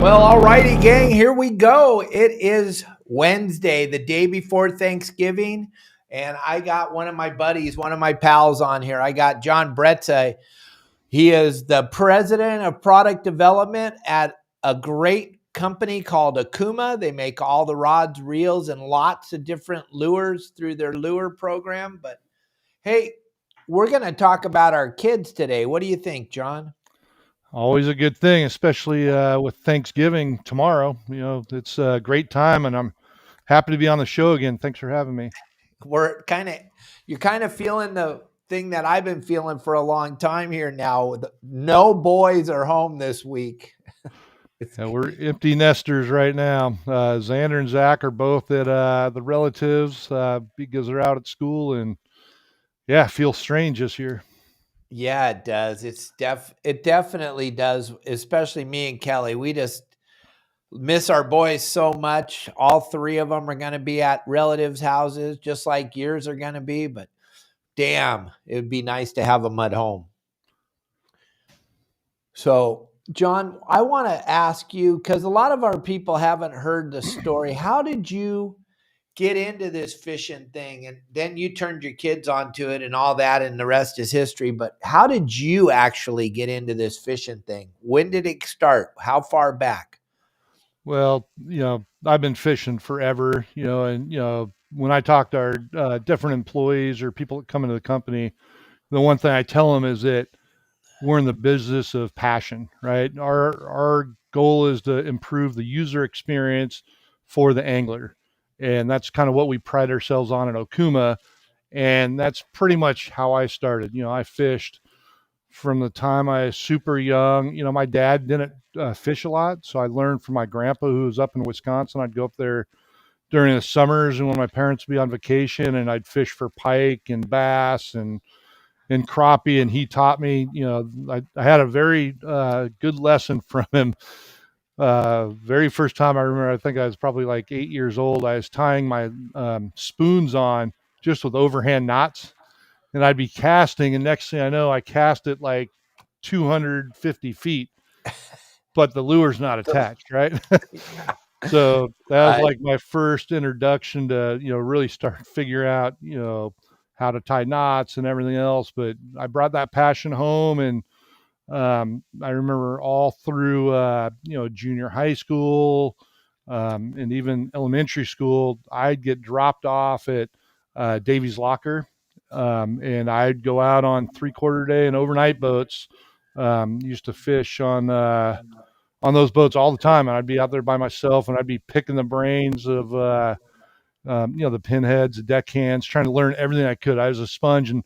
Well, all righty, gang, here we go. It is Wednesday, the day before Thanksgiving, and I got one of my buddies, one of my pals on here. I got John Bretze. He is the president of product development at a great company called Okuma. They make all the rods, reels, and lots of different lures through their lure program. But hey, we're going to talk about our kids today. What do you think, John? Always a good thing, especially with Thanksgiving tomorrow. You know, it's a great time, and I'm happy to be on the show again. Thanks for having me. You're kind of feeling the thing that I've been feeling for a long time here now. No boys are home this week. We're empty nesters right now. Xander and Zach are both at the relatives because they're out at school, and yeah, feels strange this year. Yeah, it does. It definitely does, especially me and Kelly. We just miss our boys so much. All three of them are going to be at relatives' houses, just like yours are going to be. But damn, it would be nice to have them at home. So, John, I want to ask you, because a lot of our people haven't heard the story. How did you get into this fishing thing? And then you turned your kids onto it and all that, and the rest is history. But how did you actually get into this fishing thing? When did it start? How far back? Well, I've been fishing forever, and, when I talk to our different employees or people that come into the company, the one thing I tell them is that we're in the business of passion, right? Our goal is to improve the user experience for the angler. And that's kind of what we pride ourselves on at Okuma. And that's pretty much how I started. I fished from the time I was super young. My dad didn't fish a lot. So I learned from my grandpa who was up in Wisconsin. I'd go up there during the summers and when my parents would be on vacation, and I'd fish for pike and bass and crappie, and he taught me. I had a very good lesson from him. Very first time I remember, I think I was probably like 8 years old. I was tying my spoons on just with overhand knots, and I'd be casting, and next thing I know, I cast it like 250 feet, but the lure's not attached, right? So that was like my first introduction to, really start figuring out, how to tie knots and everything else. But I brought that passion home, and I remember all through, junior high school and even elementary school, I'd get dropped off at Davy's Locker, and I'd go out on 3/4 day and overnight boats. Used to fish on those boats all the time, and I'd be out there by myself, and I'd be picking the brains of the pinheads, the deckhands, trying to learn everything I could. I was a sponge, and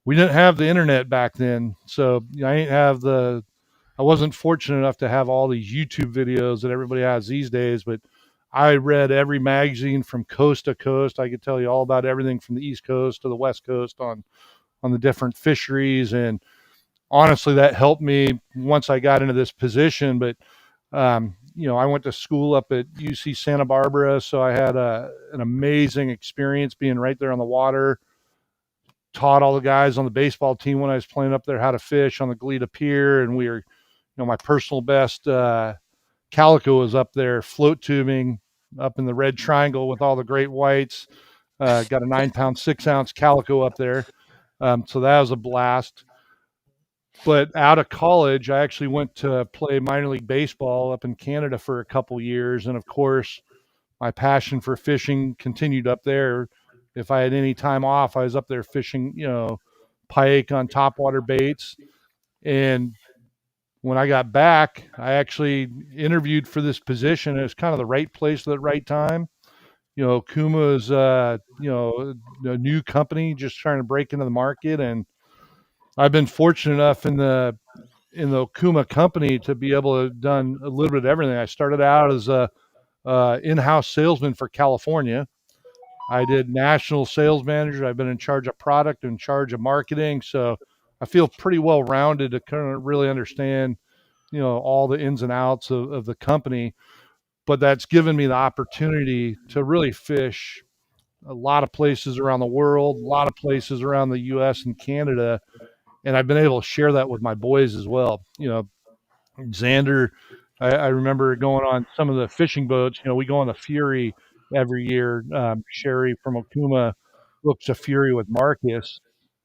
we didn't have the internet back then, so I wasn't fortunate enough to have all these YouTube videos that everybody has these days. But I read every magazine from coast to coast. I could tell you all about everything from the East Coast to the West Coast on the different fisheries, and honestly, that helped me once I got into this position. But I went to school up at UC Santa Barbara, so I had an amazing experience being right there on the water. Taught all the guys on the baseball team when I was playing up there how to fish on the Goleta Pier, and we were, my personal best calico was up there float tubing up in the red triangle with all the great whites. Got a 9-pound, 6-ounce calico up there, so that was a blast. But out of college, I actually went to play minor league baseball up in Canada for a couple years. And of course, my passion for fishing continued up there. If I had any time off, I was up there fishing, pike on topwater baits. And when I got back, I actually interviewed for this position. It was kind of the right place at the right time. Okuma is, a new company just trying to break into the market. And I've been fortunate enough in the Okuma company to be able to have done a little bit of everything. I started out as a in-house salesman for California. I did national sales manager. I've been in charge of product, in charge of marketing. So I feel pretty well rounded to kind of really understand, all the ins and outs of the company. But that's given me the opportunity to really fish a lot of places around the world, a lot of places around the U.S. and Canada. And I've been able to share that with my boys as well. Xander I remember going on some of the fishing boats. We go on the Fury every year. Sherry from Okuma books a Fury with Marcus,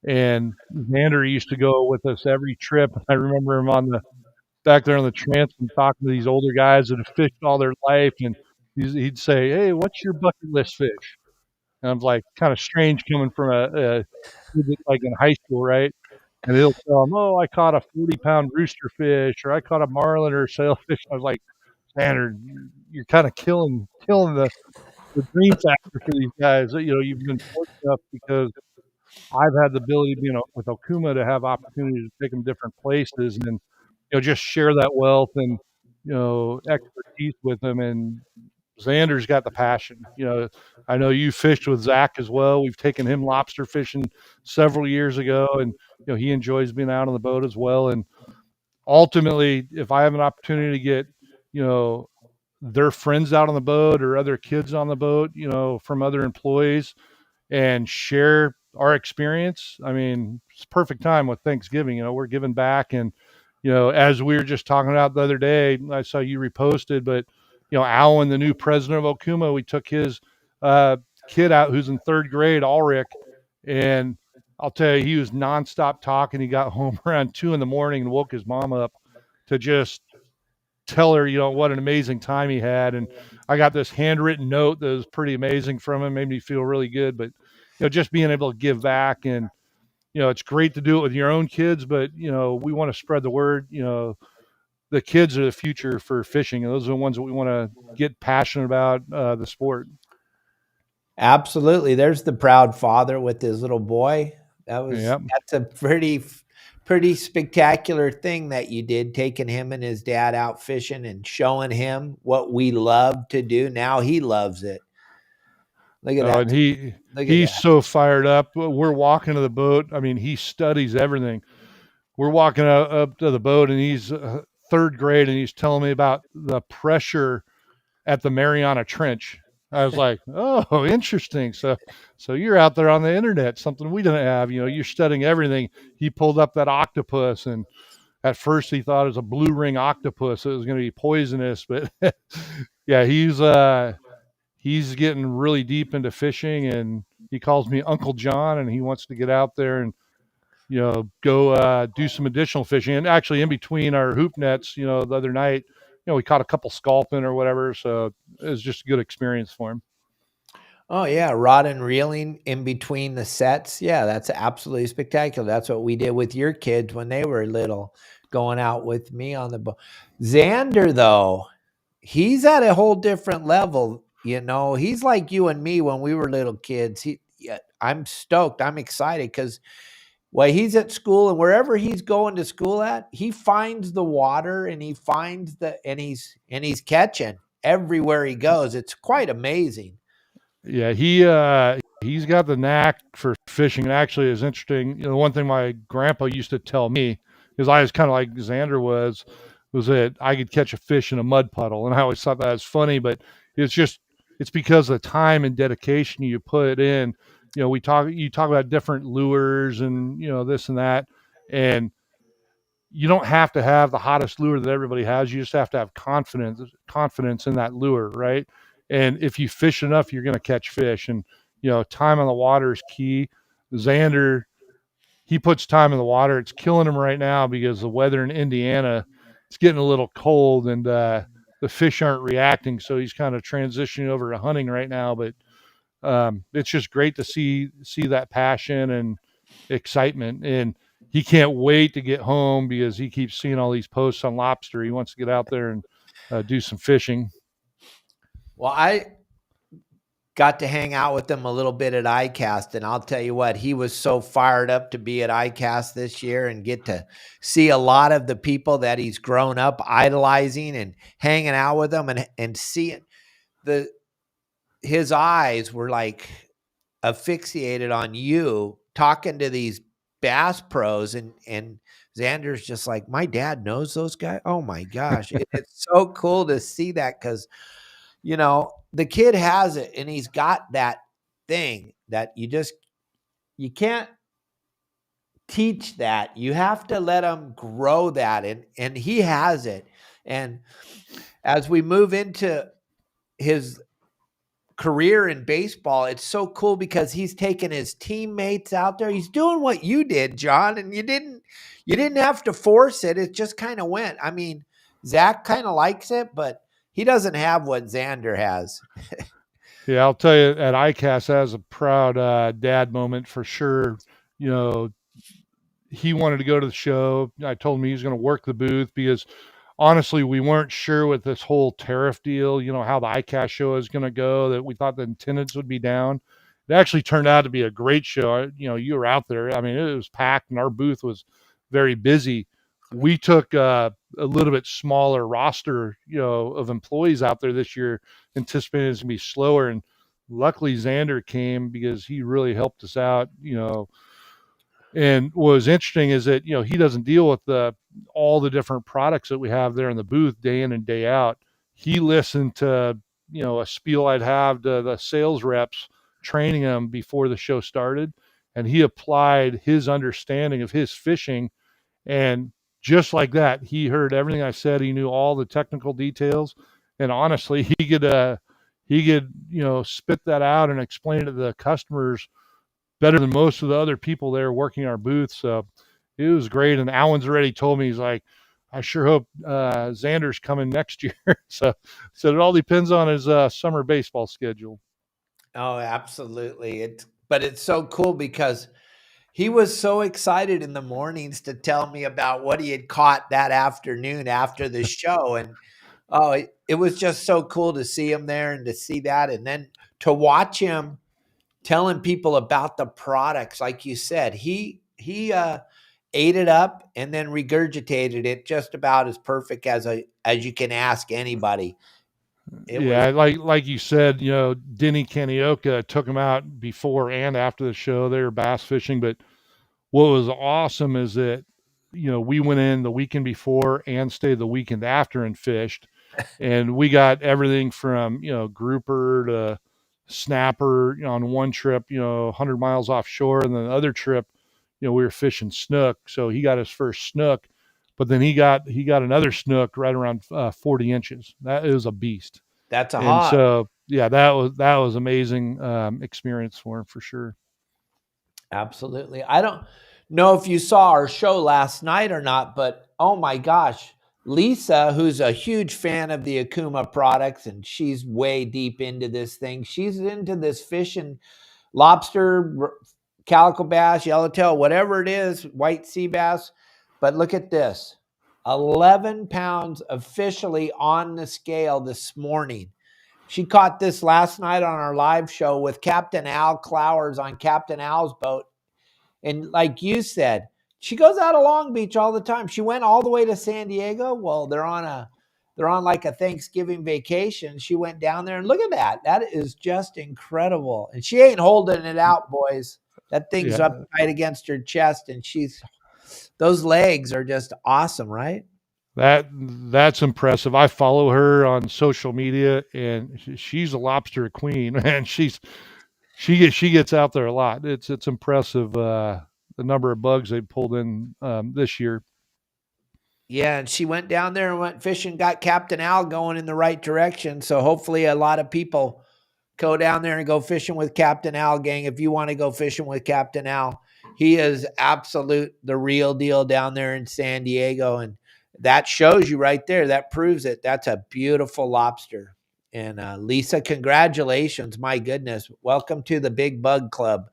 and Xander used to go with us every trip. I remember him on the back there on the transom talking to these older guys that have fished all their life, and he'd say, "Hey, what's your bucket list fish?" And I'm like, kind of strange coming from a kid like in high school, right? And he'll tell them, "Oh, I caught a 40-pound rooster fish, or I caught a marlin or sailfish." I was like, "Standard, you're kind of killing the dream factor for these guys. You've been fortunate enough because I've had the ability, with Okuma to have opportunities to take them different places and just share that wealth and expertise with them. And Xander's got the passion. I know you fished with Zach as well. We've taken him lobster fishing several years ago, and he enjoys being out on the boat as well. And ultimately, if I have an opportunity to get you know their friends out on the boat or other kids on the boat, from other employees, and share our experience. I mean, it's perfect time with Thanksgiving. We're giving back, and as we were just talking about the other day, I saw you reposted, but Alan, the new president of Okuma, we took his uh, kid out who's in third grade, Ulrich, and I'll tell you, he was nonstop talking. He got home around 2 in the morning and woke his mom up to just tell her, what an amazing time he had. And I got this handwritten note that was pretty amazing from him, made me feel really good. But, just being able to give back, and, it's great to do it with your own kids, but, we want to spread the word. The kids are the future for fishing, and those are the ones that we want to get passionate about the sport. Absolutely. There's the proud father with his little boy. Yeah. That's a pretty spectacular thing that you did, taking him and his dad out fishing and showing him what we love to do. Now he loves it. Look at Oh, that. and Look at he's that. so fired up. We're walking to the boat. I mean, he studies everything. We're walking up to the boat, and he's third grade, and he's telling me about the pressure at the Mariana Trench. I was like, "Oh, interesting. So you're out there on the internet, something we didn't have. You're studying everything." He pulled up that octopus, and at first he thought it was a blue ring octopus. It was going to be poisonous, but yeah, he's getting really deep into fishing, and he calls me Uncle John, and he wants to get out there and go do some additional fishing. And actually, in between our hoop nets, the other night, we caught a couple sculpin or whatever. So it was just a good experience for him. Oh yeah, rod and reeling in between the sets. Yeah, that's absolutely spectacular. That's what we did with your kids when they were little, going out with me on the boat. Xander, though, he's at a whole different level. He's like you and me when we were little kids. Yeah, I'm stoked. I'm excited because while he's at school and wherever he's going to school at, he finds the water and he finds he's catching everywhere he goes. It's quite amazing. Yeah, he's got the knack for fishing. And actually, it's interesting. One thing my grandpa used to tell me, because I was kind of like Xander was that I could catch a fish in a mud puddle, and I always thought that was funny. But it's because of the time and dedication you put in. You talk about different lures and this and that, and you don't have to have the hottest lure that everybody has. You just have to have confidence in that lure, right? And if you fish enough, you're going to catch fish. And time on the water is key. Xander, he puts time in the water. It's killing him right now because the weather in Indiana, it's getting a little cold, and the fish aren't reacting. So he's kind of transitioning over to hunting right now. But it's just great to see that passion and excitement, and he can't wait to get home because he keeps seeing all these posts on lobster. He wants to get out there and do some fishing. Well, I got to hang out with him a little bit at ICAST, and I'll tell you what, he was so fired up to be at ICAST this year and get to see a lot of the people that he's grown up idolizing and hanging out with them, and seeing the his eyes were like asphyxiated on you talking to these bass pros, and Xander's just like, my dad knows those guys. Oh my gosh. It's so cool to see that because the kid has it and he's got that thing that you can't teach that. You have to let him grow that, and he has it. And as we move into his career in baseball, it's so cool because he's taking his teammates out there. He's doing what you did, John, and you didn't have to force it. It just kind of went. I mean, Zach kind of likes it, but he doesn't have what Xander has. Yeah, I'll tell you, at ICAST, that was a proud dad moment for sure. You know, he wanted to go to the show. I told him he was going to work the booth because honestly, we weren't sure with this whole tariff deal, how the ICAST show is going to go, that we thought the attendance would be down. It actually turned out to be a great show. You were out there. I mean, it was packed and our booth was very busy. We took a little bit smaller roster, of employees out there this year, anticipating it's going to be slower. And luckily Xander came because he really helped us out. And what was interesting is that, he doesn't deal with all the different products that we have there in the booth day in and day out. He listened to, a spiel I'd have to the sales reps training them before the show started. And he applied his understanding of his fishing. And just like that, he heard everything I said. He knew all the technical details. And honestly, he could, spit that out and explain it to the customers better than most of the other people there working our booth. So it was great. And Alan's already told me, he's like, I sure hope Xander's coming next year. so it all depends on his summer baseball schedule. Oh, absolutely. But it's so cool because he was so excited in the mornings to tell me about what he had caught that afternoon after the show. And it was just so cool to see him there and to see that. And then to watch him telling people about the products. Like you said, he ate it up and then regurgitated it just about as perfect as you can ask anybody. Like you said, Denny Kanioka took him out before and after the show. They were bass fishing, but what was awesome is that, we went in the weekend before and stayed the weekend after and fished. And we got everything from, grouper to snapper, on one trip, 100 miles offshore. And then the other trip, we were fishing snook. So he got his first snook, but then he got another snook right around 40 inches. That is a beast. That's a And hog. so, yeah, that was amazing experience for him for sure. Absolutely. I don't know if you saw our show last night or not, but oh my gosh, Lisa, who's a huge fan of the Okuma products, and she's way deep into this thing. She's into this fishing, lobster, calico bass, yellowtail, whatever it is, white sea bass. But look at this, 11 pounds officially on the scale this morning. She caught this last night on our live show with Captain Al Clowers on Captain Al's boat. And like you said, she goes out of Long Beach all the time. She went all the way to San Diego. Well, they're on like a Thanksgiving vacation. She went down there and look at that. That is just incredible. And she ain't holding it out, boys. That thing's Yeah, up tight against her chest, and those legs are just awesome, right? that's impressive. I follow her on social media, and she's a lobster queen, and she gets out there a lot. It's impressive the number of bugs they pulled in this year. Yeah, and she went down there and went fishing, got Captain Al going in the right direction. So hopefully a lot of people go down there and go fishing with Captain Al, gang. If you want to go fishing with Captain Al, he is the real deal down there in San Diego. And that shows you right there. That proves it. That's a beautiful lobster. And Lisa, congratulations. My goodness. Welcome to the Big Bug Club.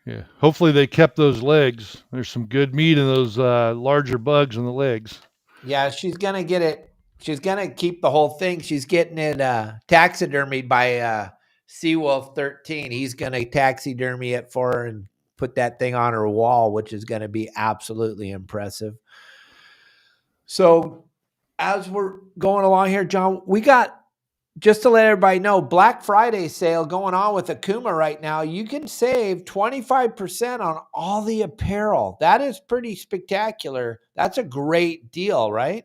Yeah, hopefully they kept those legs. There's some good meat in those larger bugs in the legs. Yeah, she's gonna get it. She's gonna keep the whole thing. She's getting it taxidermied by Seawolf 13. He's gonna taxidermy it for her and put that thing on her wall, which is gonna be absolutely impressive. So as we're going along here, John, we got, just to let everybody know, Black Friday sale going on with Okuma right now. You can save 25% on all the apparel. That is pretty spectacular. That's a great deal, right?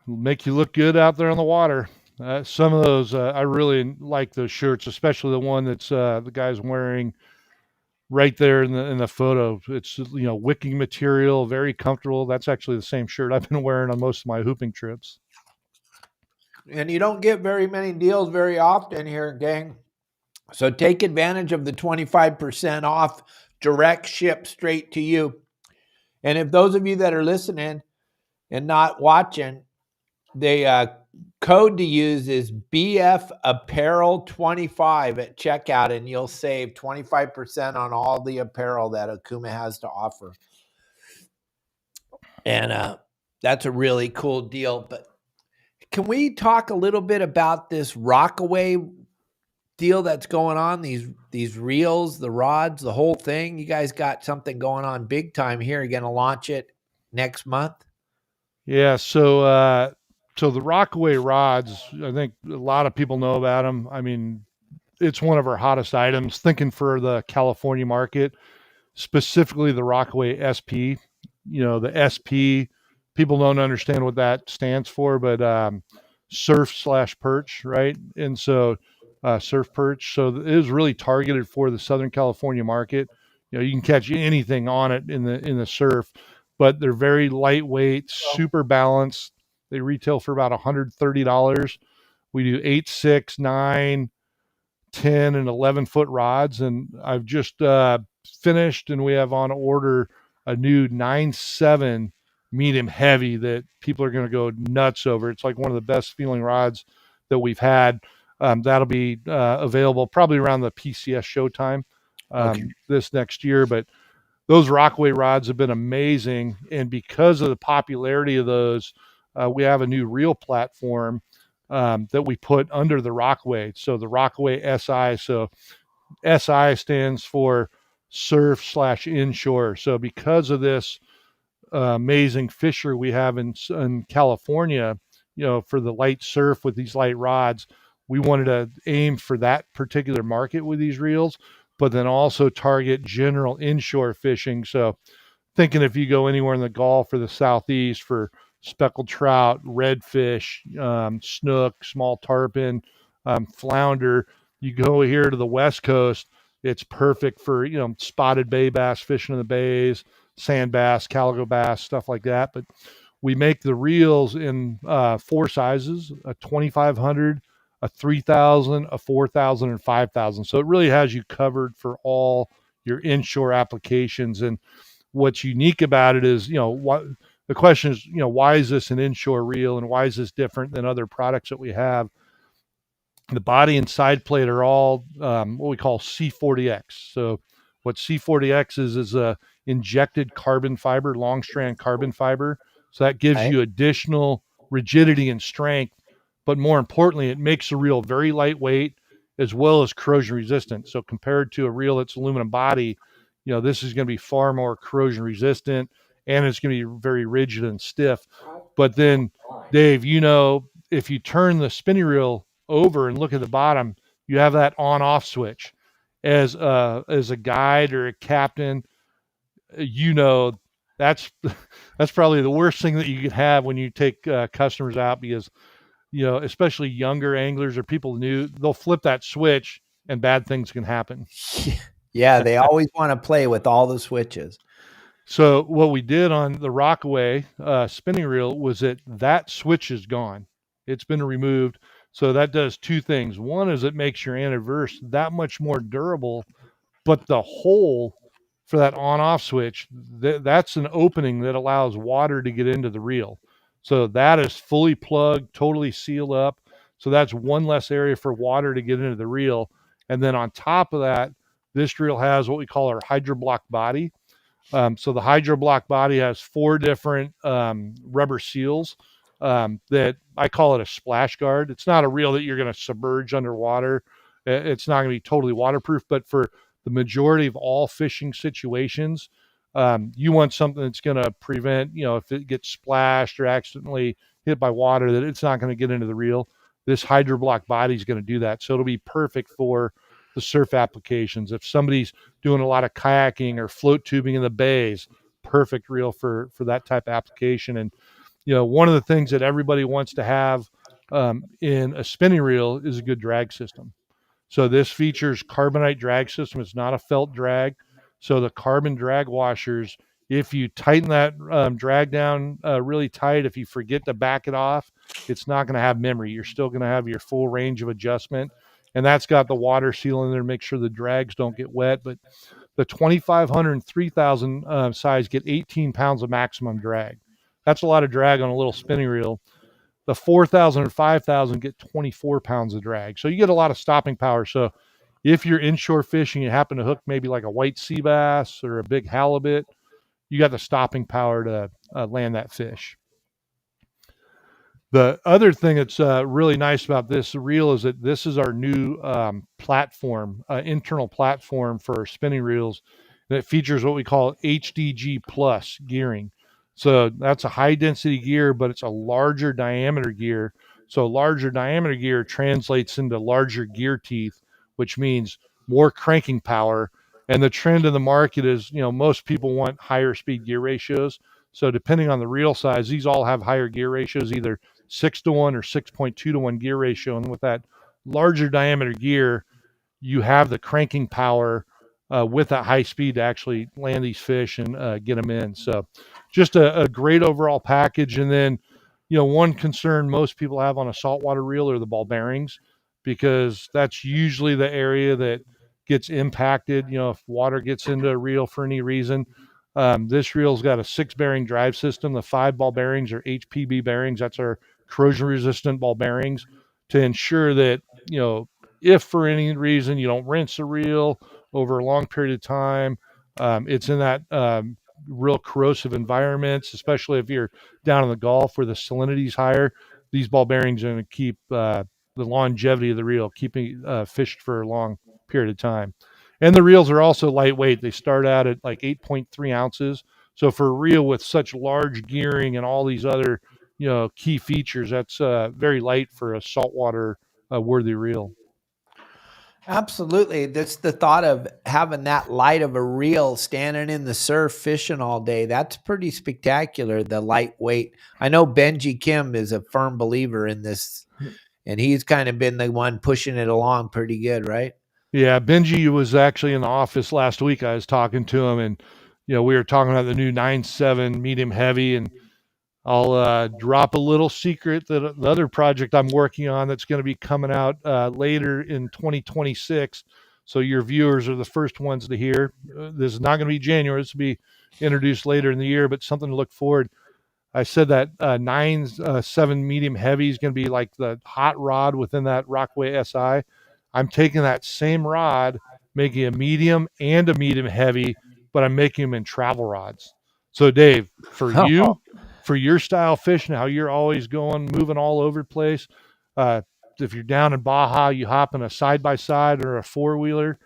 It'll make you look good out there on the water. Some of those, I really like those shirts, especially the one that's the guy's wearing. right there in the photo. It's wicking material, very comfortable. That's actually the same shirt I've been wearing on most of my hooping trips. And you don't get very many deals very often here, gang. So take advantage of the 25% off direct ship straight to you. And if those of you that are listening and not watching, the code to use is BF Apparel 25 at checkout, and you'll save 25% on all the apparel that Okuma has to offer. And that's a really cool deal. But can we talk a little bit about this Rockaway deal that's going on? These reels, the rods, the whole thing. You guys got something going on big time here. You're going to launch it next month. Yeah. So the Rockaway rods, I think a lot of people know about them. I mean, it's one of our hottest items. Thinking for the California market, specifically the Rockaway SP. The SP, people don't understand what that stands for, but surf/perch, right? And so surf perch. So it is really targeted for the Southern California market. You can catch anything on it in the surf, but they're very lightweight, super balanced. They retail for about $130. We do 8, 6, 9, 10 and 11-foot rods, and I've just finished, and we have on order a new 9.7 medium heavy that people are going to go nuts over. It's like one of the best feeling rods that we've had. That'll be available probably around the PCS showtime this next year. But those Rockaway rods have been amazing, and because of the popularity of those, we have a new reel platform that we put under the Rockaway. So the Rockaway SI. So SI stands for surf/inshore. So because of this amazing fisher we have in California, for the light surf with these light rods, we wanted to aim for that particular market with these reels, but then also target general inshore fishing. So thinking if you go anywhere in the Gulf or the Southeast for speckled trout, redfish, snook, small tarpon, flounder, you go here to the West Coast, it's perfect for, spotted bay bass fishing in the bays, sand bass, calico bass, stuff like that. But we make the reels in 4 sizes: a 2,500, a 3,000, a 4,000, and 5,000. So it really has you covered for all your inshore applications. And what's unique about it is, what the question is, why is this an inshore reel and why is this different than other products that we have? The body and side plate are all what we call C40X. So what C40X is a injected carbon fiber, long strand carbon fiber. So that gives you additional rigidity and strength, but more importantly, it makes the reel very lightweight as well as corrosion resistant. So compared to a reel that's aluminum body, this is going to be far more corrosion resistant, and it's going to be very rigid and stiff. But then, Dave, if you turn the spinning reel over and look at the bottom, you have that on-off switch. As a guide or a captain, that's that's probably the worst thing that you could have when you take customers out, because especially younger anglers or people new, they'll flip that switch and bad things can happen. Yeah, they always want to play with all the switches. So what we did on the Rockaway spinning reel was that switch is gone. It's been removed. So that does 2 things. One is it makes your anti-reverse that much more durable, but the hole for that on-off switch, that's an opening that allows water to get into the reel. So that is fully plugged, totally sealed up. So that's one less area for water to get into the reel. And then on top of that, this reel has what we call our hydroblock body. So the hydroblock body has 4 different rubber seals that I call it a splash guard. It's not a reel that you're going to submerge underwater. It's not going to be totally waterproof, but for the majority of all fishing situations, you want something that's going to prevent, if it gets splashed or accidentally hit by water, that it's not going to get into the reel. This hydroblock body is going to do that. So it'll be perfect for the surf applications. If somebody's doing a lot of kayaking or float tubing in the bays, perfect reel for that type of application. And one of the things that everybody wants to have in a spinning reel is a good drag system. So this features carbonite drag system. It's not a felt drag. So the carbon drag washers, if you tighten that drag down really tight, if you forget to back it off, it's not going to have memory. You're still going to have your full range of adjustment. And that's got the water seal in there to make sure the drags don't get wet. But the 2,500 and 3,000 size get 18 pounds of maximum drag. That's a lot of drag on a little spinning reel. The 4,000 and 5,000 get 24 pounds of drag. So you get a lot of stopping power. So if you're inshore fishing, you happen to hook maybe like a white sea bass or a big halibut, you got the stopping power to land that fish. The other thing that's really nice about this reel is that this is our new platform, internal platform for spinning reels. And it features what we call HDG plus gearing. So that's a high density gear, but it's a larger diameter gear. So larger diameter gear translates into larger gear teeth, which means more cranking power. And the trend in the market is, most people want higher speed gear ratios. So depending on the reel size, these all have higher gear ratios, either 6-to-1 or 6.2-to-1 gear ratio. And with that larger diameter gear, you have the cranking power with that high speed to actually land these fish and get them in. So just a great overall package. And then, one concern most people have on a saltwater reel are the ball bearings, because that's usually the area that gets impacted. If water gets into a reel for any reason. This reel's got a 6-bearing drive system. The 5 ball bearings are HPB bearings. That's our corrosion resistant ball bearings, to ensure that, if for any reason you don't rinse a reel over a long period of time, it's in that real corrosive environments, especially if you're down in the Gulf where the salinity is higher. These ball bearings are going to keep the longevity of the reel, keeping fished for a long period of time. And the reels are also lightweight. They start out at like 8.3 ounces. So for a reel with such large gearing and all these other, key features, that's very light for a saltwater worthy reel. Absolutely. That's the thought of having that light of a reel standing in the surf fishing all day. That's pretty spectacular, the lightweight. I know Benji Kim is a firm believer in this, and he's kind of been the one pushing it along pretty good, right? Yeah, Benji was actually in the office last week. I was talking to him, and we were talking about the new 9.7 medium heavy, and I'll drop a little secret that the other project I'm working on that's going to be coming out later in 2026. So your viewers are the first ones to hear. This is not going to be January. This will be introduced later in the year, but something to look forward. I said that 9.7 medium heavy is going to be like the hot rod within that Rockaway SI. I'm taking that same rod, making a medium and a medium heavy, but I'm making them in travel rods. So Dave, for you, for your style fishing, how you're always going, moving all over the place. If you're down in Baja, you hop in a side-by-side or a four-wheeler,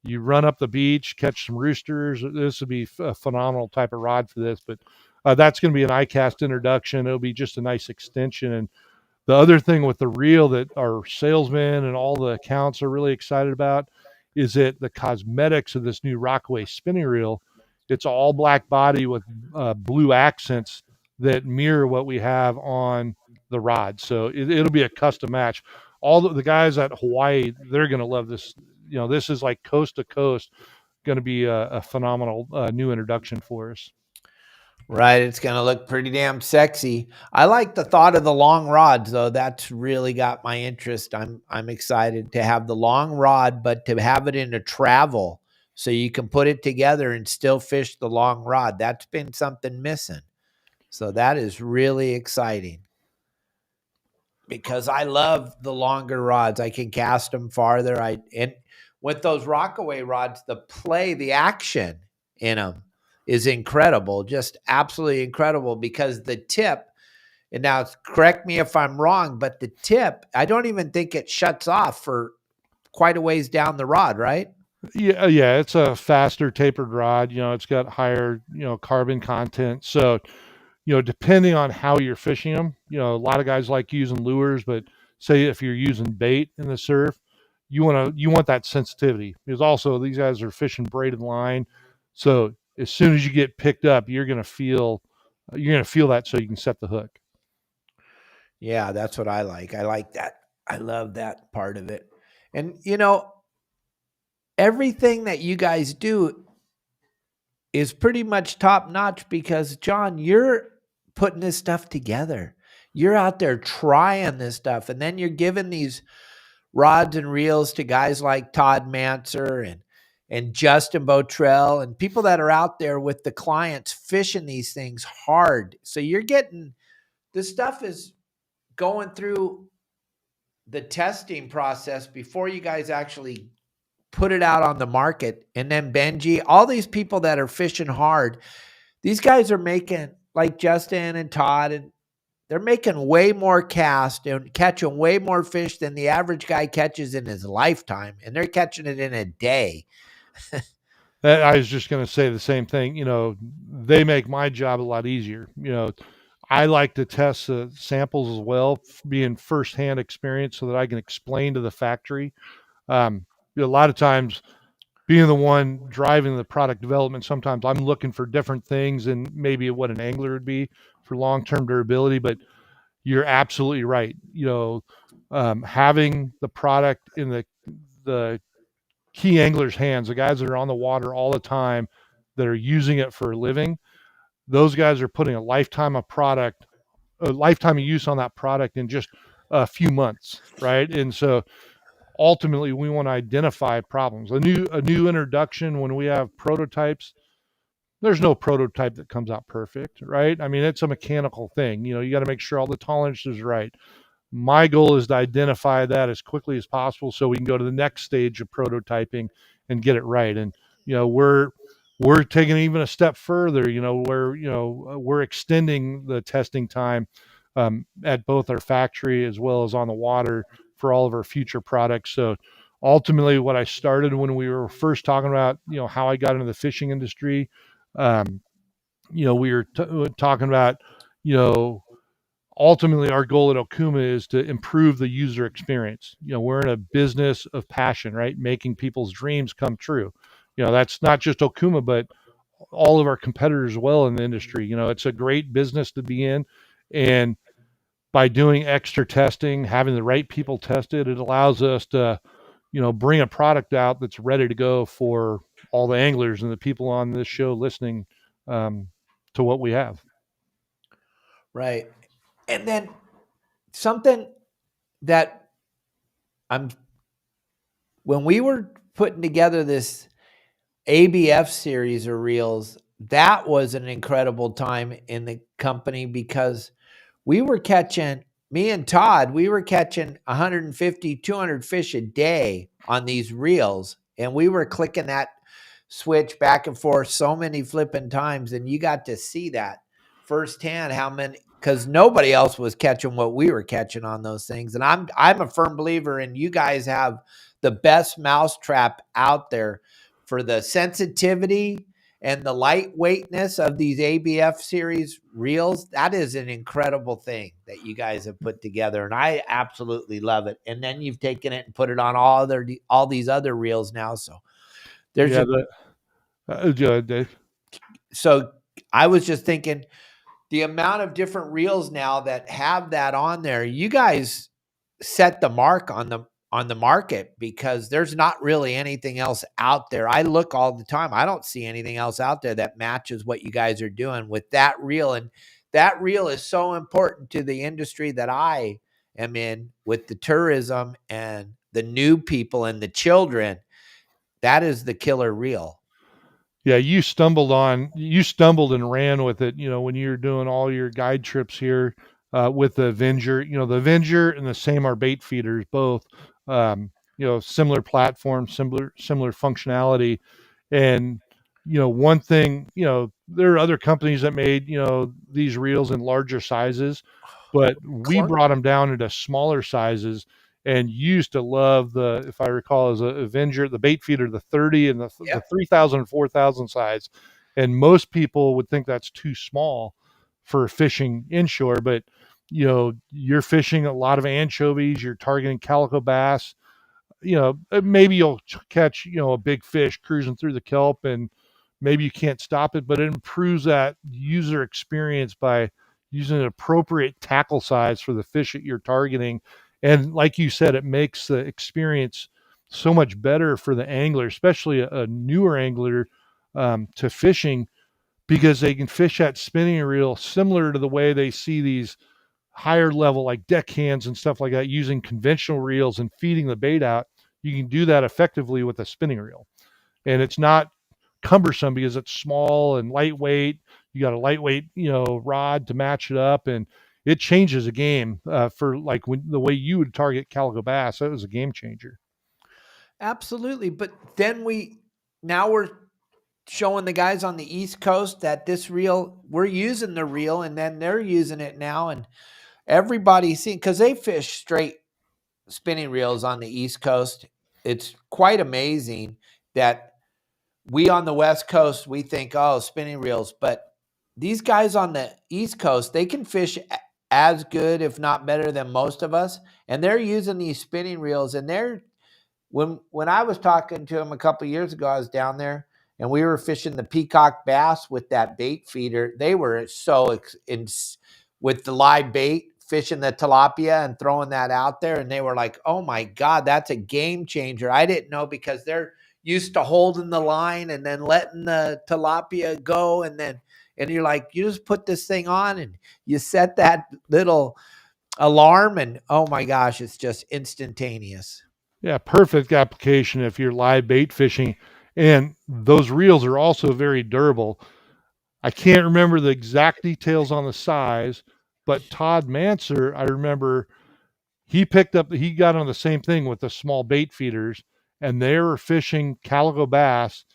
you run up the beach, catch some roosters. This would be a phenomenal type of rod for this. But that's going to be an ICAST introduction. It'll be just a nice extension. And the other thing with the reel that our salesmen and all the accounts are really excited about is that the cosmetics of this new Rockaway spinning reel, it's all black body with blue accents that mirror what we have on the rod. So it'll be a custom match. All the guys at Hawaii, they're going to love this. This is like coast to coast, going to be a phenomenal new introduction for us. Right. It's going to look pretty damn sexy. I like the thought of the long rods, though. That's really got my interest. I'm excited to have the long rod, but to have it in a travel so you can put it together and still fish the long rod. That's been something missing. So that is really exciting, because I love the longer rods. I can cast them farther. And with those Rockaway rods, the action in them is incredible, just absolutely incredible, because the tip, and now correct me if I'm wrong, but the tip, I don't even think it shuts off for quite a ways down the rod, right? Yeah, it's a faster tapered rod. It's got higher, carbon content. So, depending on how you're fishing them, a lot of guys like using lures, but say if you're using bait in the surf, you want that sensitivity, because also these guys are fishing braided line. So as soon as you get picked up, you're gonna feel that, so you can set the hook. Yeah, that's what I like. I like that. I love that part of it. And everything that you guys do, is pretty much top notch because, John, you're putting this stuff together. You're out there trying this stuff, and then you're giving these rods and reels to guys like Todd Manser and Justin Bottrell and people that are out there with the clients fishing these things hard. So you're getting this stuff is going through the testing process before you guys actually put it out on the market. And then Benji, all these people that are fishing hard, these guys are making, like Justin and Todd, and they're making way more cast and catching way more fish than the average guy catches in his lifetime. And they're catching it in a day. I was just going to say the same thing. They make my job a lot easier. I like to test the samples as well, being firsthand experience so that I can explain to the factory. A lot of times, being the one driving the product development, sometimes I'm looking for different things than maybe what an angler would be for long-term durability. But you're absolutely right. Having the product in the key anglers' hands, the guys that are on the water all the time, that are using it for a living, those guys are putting a lifetime of use on that product in just a few months, right? And so ultimately we want to identify problems. A new introduction, when we have prototypes, there's no prototype that comes out perfect, right? I mean, it's a mechanical thing. You got to make sure all the tolerances is right. My goal is to identify that as quickly as possible so we can go to the next stage of prototyping and get it right. And we're taking even a step further, where we're extending the testing time at both our factory as well as on the water for all of our future products. So ultimately, what I started when we were first talking about how I got into the fishing industry, we were talking about ultimately our goal at Okuma is to improve the user experience. We're in a business of passion, right? Making people's dreams come true. That's not just Okuma, but all of our competitors as well in the industry. It's a great business to be in. And by doing extra testing, having the right people tested, it allows us to, bring a product out that's ready to go for all the anglers and the people on this show listening to what we have. Right. And then something that when we were putting together this ABF series of reels, that was an incredible time in the company because we were catching, me and Todd, we were catching 150, 200 fish a day on these reels. And we were clicking that switch back and forth so many flipping times. And you got to see that firsthand, how many, because nobody else was catching what we were catching on those things. And I'm a firm believer in you guys have the best mousetrap out there for the sensitivity and the lightweightness of these ABF series reels. That is an incredible thing that you guys have put together, and I absolutely love it. And then you've taken it and put it on all these other reels now. So there's so I was just thinking the amount of different reels now that have that on there. You guys set the mark on the market because there's not really anything else out there. I look all the time. I don't see anything else out there that matches what you guys are doing with that reel. And that reel is so important to the industry that I am in with the tourism and the new people and the children. That is the killer reel. Yeah, you stumbled and ran with it, when you were doing all your guide trips here with the Avenger. The Avenger and the Samar bait feeders, both, similar platform, similar functionality. And, one thing, there are other companies that made, these reels in larger sizes, but we brought them down into smaller sizes. And used to love if I recall, as a Avenger, the bait feeder, the 30 and the 3,000 and 4,000 size. And most people would think that's too small for fishing inshore, but you're fishing a lot of anchovies, you're targeting calico bass, maybe you'll catch, a big fish cruising through the kelp and maybe you can't stop it, but it improves that user experience by using an appropriate tackle size for the fish that you're targeting. And like you said, it makes the experience so much better for the angler, especially a newer angler to fishing, because they can fish that spinning reel similar to the way they see these higher level like deckhands and stuff like that using conventional reels and feeding the bait out. You can do that effectively with a spinning reel, and it's not cumbersome because it's small and lightweight. You got a lightweight, rod to match it up, and it changes a game for like when the way you would target calico bass. That was a game changer. Absolutely. But then now we're showing the guys on the East Coast that this reel, we're using the reel, and then they're using it now, and everybody's seeing, because they fish straight spinning reels on the East Coast. It's quite amazing that we on the West Coast, we think, oh, spinning reels, but these guys on the East Coast, they can fish as good, if not better than most of us, and they're using these spinning reels. And they're when I was talking to them a couple of years ago, I was down there and we were fishing the peacock bass with that bait feeder. They were with the live bait, fishing the tilapia and throwing that out there, and they were like, oh my God, that's a game changer. I didn't know, because they're used to holding the line and then letting the tilapia go, and you're like, you just put this thing on and you set that little alarm, and oh my gosh, it's just instantaneous. Yeah, perfect application if you're live bait fishing. And those reels are also very durable. I can't remember the exact details on the size, but Todd Manser, I remember he got on the same thing with the small bait feeders, and they were fishing calico bass,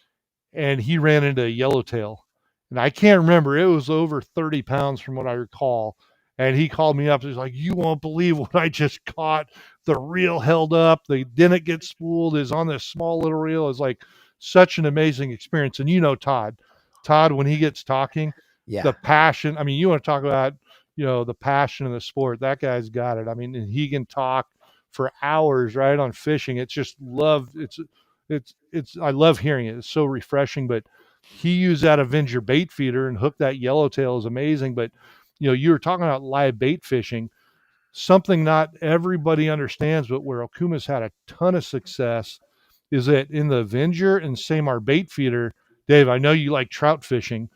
and he ran into a yellowtail. And I can't remember, it was over 30 pounds from what I recall. And he called me up. He's like, you won't believe what I just caught. The reel held up. They didn't get spooled. Is on this small little reel. It's like such an amazing experience. And Todd. Todd, when he gets talking, Yeah. the passion. I mean, you want to talk about, the passion of the sport. That guy's got it. I mean, and he can talk for hours, right, on fishing. It's just love. I love hearing it. It's so refreshing. But he used that Avenger bait feeder and hooked that yellowtail. Is amazing. But you were talking about live bait fishing, something not everybody understands, but where Okuma's had a ton of success is that in the Avenger and Samar bait feeder. Dave, I know you like trout fishing,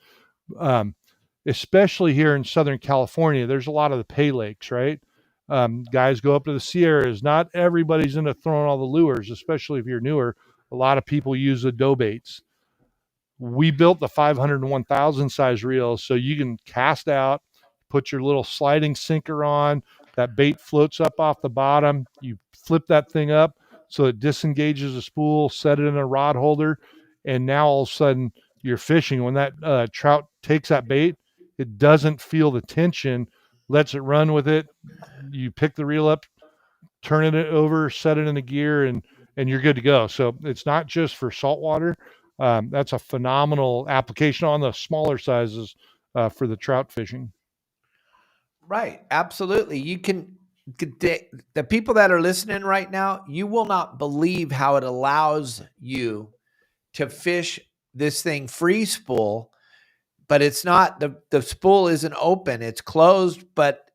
especially here in Southern California. There's a lot of the pay lakes, right? Guys go up to the Sierras. Not everybody's into throwing all the lures, especially if you're newer. A lot of people use the dough baits. We built the 500 and 1000 size reels so you can cast out, put your little sliding sinker on, that bait floats up off the bottom. You flip that thing up so it disengages the spool, set it in a rod holder, and now all of a sudden you're fishing. When that trout takes that bait, it doesn't feel the tension, lets it run with it. You pick the reel up, turn it over, set it in the gear, and you're good to go. So it's not just for saltwater. That's a phenomenal application on the smaller sizes for the trout fishing. Right. Absolutely. The people that are listening right now, you will not believe how it allows you to fish this thing free spool, but it's not, the spool isn't open, it's closed, but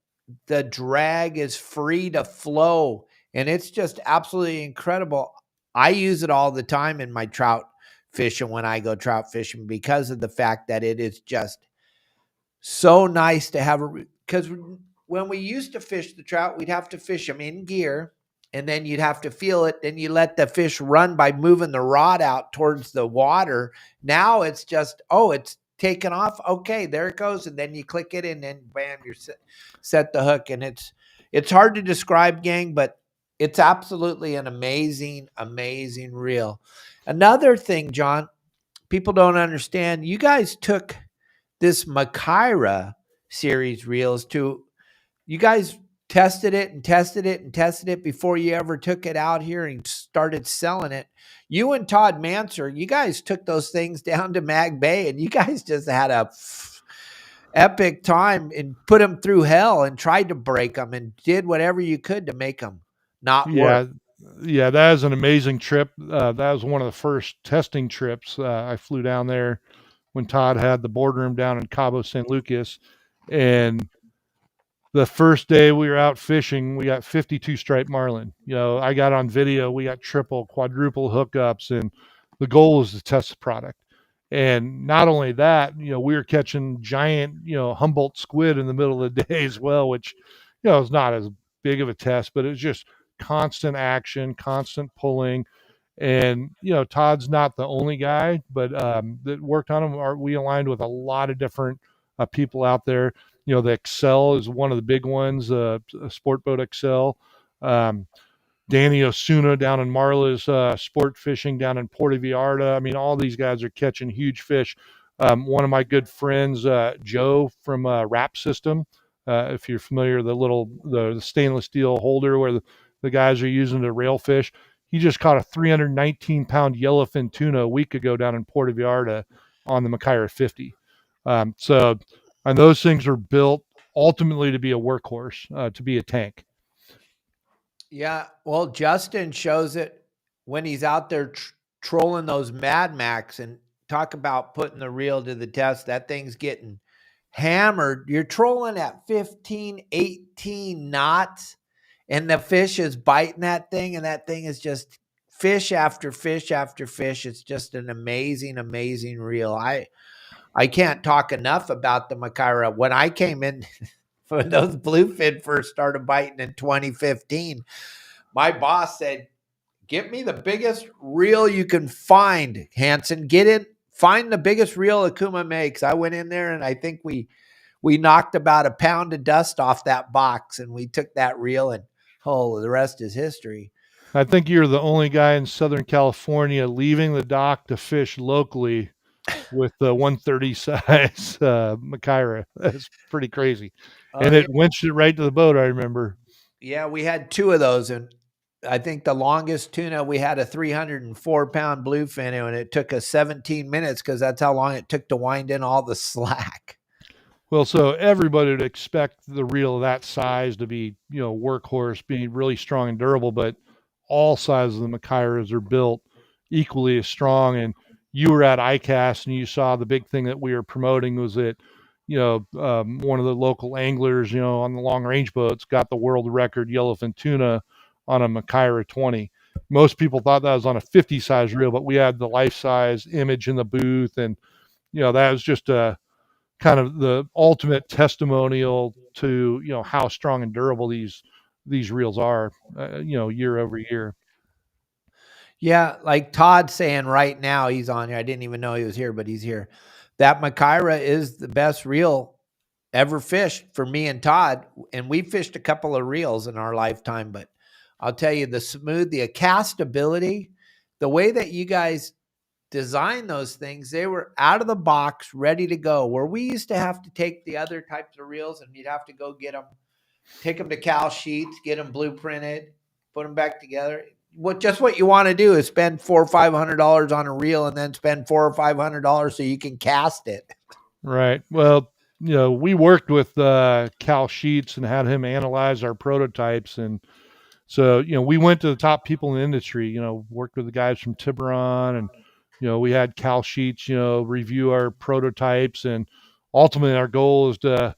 the drag is free to flow. And it's just absolutely incredible. I use it all the time in my trout fishing when I go trout fishing, because of the fact that it is just so nice to have because when we used to fish the trout, we'd have to fish them in gear, and then you'd have to feel it. Then you let the fish run by moving the rod out towards the water. Now it's just, it's taken off. Okay, there it goes. And then you click it, and then bam, you're set the hook. And it's hard to describe, gang, but it's absolutely an amazing, amazing reel. Another thing, John, people don't understand. You guys took this McCarty series reels you guys tested it and tested it and tested it before you ever took it out here and started selling it. You and Todd Manser, you guys took those things down to Mag Bay, and you guys just had a epic time and put them through hell and tried to break them and did whatever you could to make them not work. Yeah, that was an amazing trip. That was one of the first testing trips. I flew down there when Todd had the boardroom down in Cabo San Lucas, and the first day we were out fishing, we got 52 striped marlin. I got on video, we got triple, quadruple hookups, and the goal was to test the product. And not only that, we were catching giant, Humboldt squid in the middle of the day as well, which, is not as big of a test, but it was just constant action, constant pulling. And, Todd's not the only guy, but that worked on them. We aligned with a lot of different people out there. The Excel is one of the big ones, Sport Boat Excel. Um, Danny Osuna down in Marla's sport fishing down in Puerto Vallarta. I mean, all these guys are catching huge fish. One of my good friends, Joe from Wrap System, if you're familiar, the stainless steel holder where the guys are using to rail fish. He just caught a 319-pound yellowfin tuna a week ago down in Puerto Vallarta on the McCarty 50. And those things are built ultimately to be a workhorse, to be a tank. Yeah, well, Justin shows it when he's out there trolling those Mad Max, and talk about putting the reel to the test. That thing's getting hammered. You're trolling at 15, 18 knots, and the fish is biting that thing, and that thing is just fish after fish after fish. It's just an amazing, amazing reel. I can't talk enough about the McCarty. When I came in, when those bluefin first started biting in 2015, my boss said, "Get me the biggest reel you can find, Hanson. Get in, find the biggest reel Okuma makes." I went in there, and I think we knocked about a pound of dust off that box, and we took that reel, and the rest is history. I think you're the only guy in Southern California leaving the dock to fish locally with the 130 size McCarty. That's pretty crazy. And Yeah. it winched it right to the boat, I remember. Yeah, we had two of those, and I think the longest tuna, we had a 304-pound bluefin, and it took us 17 minutes because that's how long it took to wind in all the slack. Well, so everybody would expect the reel of that size to be, workhorse, being really strong and durable, but all sizes of the McCartys are built equally as strong. And you were at ICAST and you saw the big thing that we were promoting was that, one of the local anglers, on the long range boats got the world record yellowfin tuna on a McCarty 20. Most people thought that was on a 50 size reel, but we had the life size image in the booth. And, that was just a, kind of the ultimate testimonial to how strong and durable these reels are, year over year. Yeah, like Todd's saying right now, he's on here. I didn't even know he was here, but he's here. That McCarty is the best reel ever fished for me and Todd, and we fished a couple of reels in our lifetime. But I'll tell you, the castability, the way that you guys design those things, they were out of the box, ready to go. Where we used to have to take the other types of reels and you'd have to go get them, take them to Cal Sheets, get them blueprinted, put them back together. What you want to do is spend $400 or $500 on a reel, and then spend $400 or $500 so you can cast it. Right. Well, we worked with Cal Sheets and had him analyze our prototypes, and so we went to the top people in the industry. Worked with the guys from Tiburon, and we had Cal Sheets review our prototypes, and ultimately our goal is to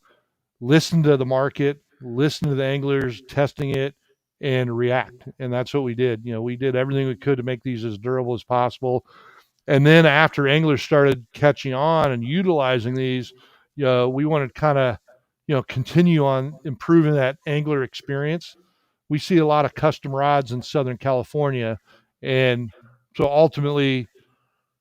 listen to the market, listen to the anglers testing it, and react. And that's what we did. We did everything we could to make these as durable as possible. And then after anglers started catching on and utilizing these, we wanted to kind of, continue on improving that angler experience. We see a lot of custom rods in Southern California. And so ultimately,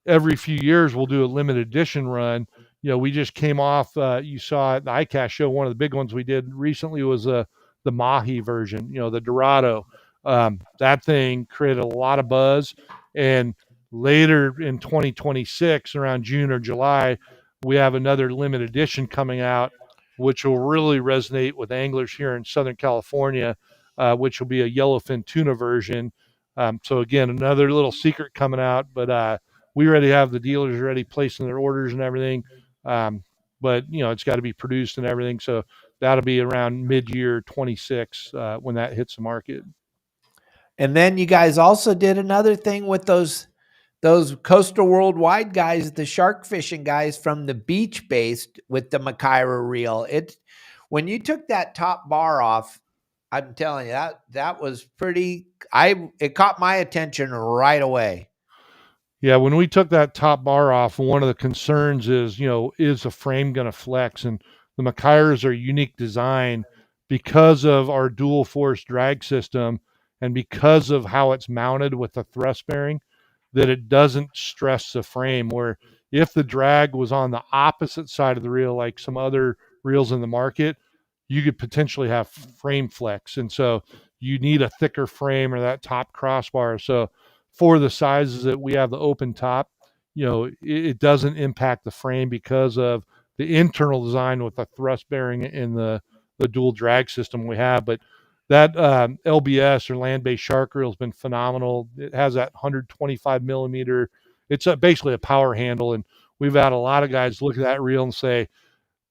every few years we'll do a limited edition run. We just came off, you saw at the ICAST show, one of the big ones we did recently was the Mahi version, the Dorado. That thing created a lot of buzz. And later in 2026, around June or July, we have another limited edition coming out, which will really resonate with anglers here in Southern California, which will be a yellowfin tuna version. So again, another little secret coming out, but we already have the dealers already placing their orders and everything. But it's got to be produced and everything. So that'll be around mid-year 26 when that hits the market. And then you guys also did another thing with those Coastal Worldwide guys, the shark fishing guys from the beach based with the McCarty reel. When you took that top bar off, I'm telling you that was pretty. It caught my attention right away. Yeah, when we took that top bar off, one of the concerns is, is the frame going to flex? And the McCartys are unique design because of our dual force drag system and because of how it's mounted with the thrust bearing, that it doesn't stress the frame. Where if the drag was on the opposite side of the reel, like some other reels in the market, you could potentially have frame flex. And so you need a thicker frame or that top crossbar. So for the sizes that we have the open top, it doesn't impact the frame because of the internal design with the thrust bearing and the dual drag system we have. But that LBS or land-based shark reel has been phenomenal. It has that 125 millimeter. It's basically a power handle, and we've had a lot of guys look at that reel and say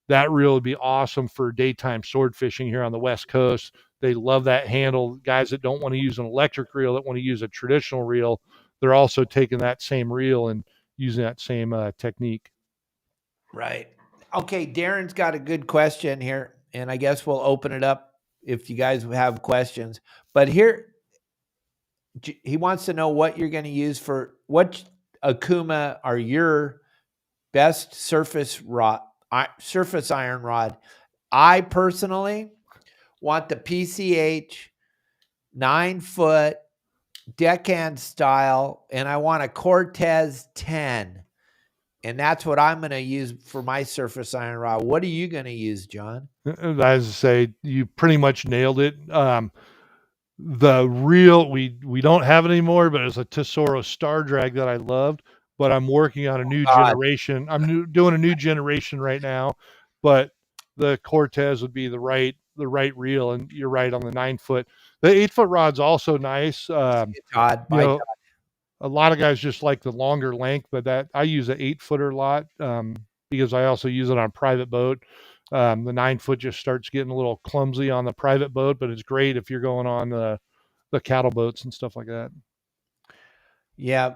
that reel would be awesome for daytime sword fishing here on the West Coast. They love that handle. Guys that don't want to use an electric reel, that want to use a traditional reel, they're also taking that same reel and using that same technique. Right. Okay, Darren's got a good question here, and I guess we'll open it up if you guys have questions. But here, he wants to know what you're going to use for what Okuma are your best surface iron rod. I personally want the PCH 9-foot deckhand style, and I want a Cortez 10. And that's what I'm going to use for my surface iron rod. What are you going to use, John? As I say, you pretty much nailed it. The reel we don't have it anymore, but it's a Tesoro Star Drag that I loved. But I'm working on a new generation. I'm doing a new generation right now, but the Cortez would be the right reel. And you're right on the 9-foot. The 8-foot rod's also nice. Byte. A lot of guys just like the longer length, but that I use an 8-footer a lot because I also use it on private boat. The 9-foot just starts getting a little clumsy on the private boat, but it's great if you're going on the cattle boats and stuff like that. Yeah.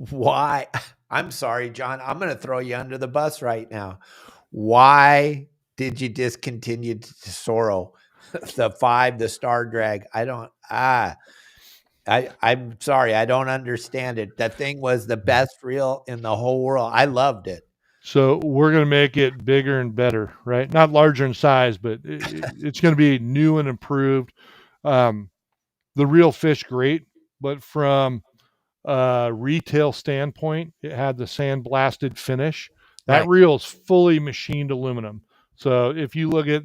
Why? I'm sorry, John. I'm going to throw you under the bus right now. Why did you discontinue Tesoro, the Star Drag? I'm sorry. I don't understand it. That thing was the best reel in the whole world. I loved it. So we're going to make it bigger and better, right? Not larger in size, but it's going to be new and improved. The reel fish great, but from retail standpoint, it had the sandblasted finish. That reel is fully machined aluminum. So if you look at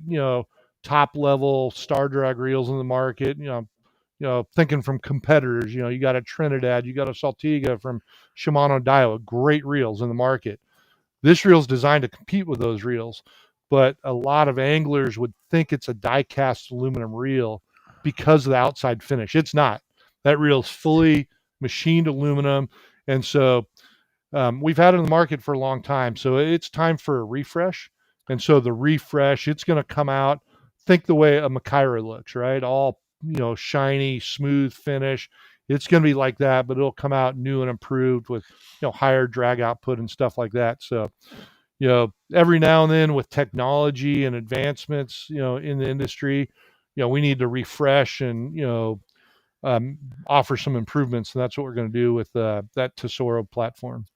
top level Star Drag reels in the market, thinking from competitors, you got a Trinidad, you got a Saltiga from Shimano Daiwa, great reels in the market. This reel is designed to compete with those reels, but a lot of anglers would think it's a die-cast aluminum reel because of the outside finish. It's not. That reel is fully machined aluminum, and so we've had it in the market for a long time. So it's time for a refresh, and so the refresh, it's going to come out. Think the way a McCarty looks, right? All shiny, smooth finish. It's going to be like that, but it'll come out new and improved with higher drag output and stuff like that. So every now and then with technology and advancements in the industry, we need to refresh and offer some improvements, and that's what we're going to do with that Tesoro platform.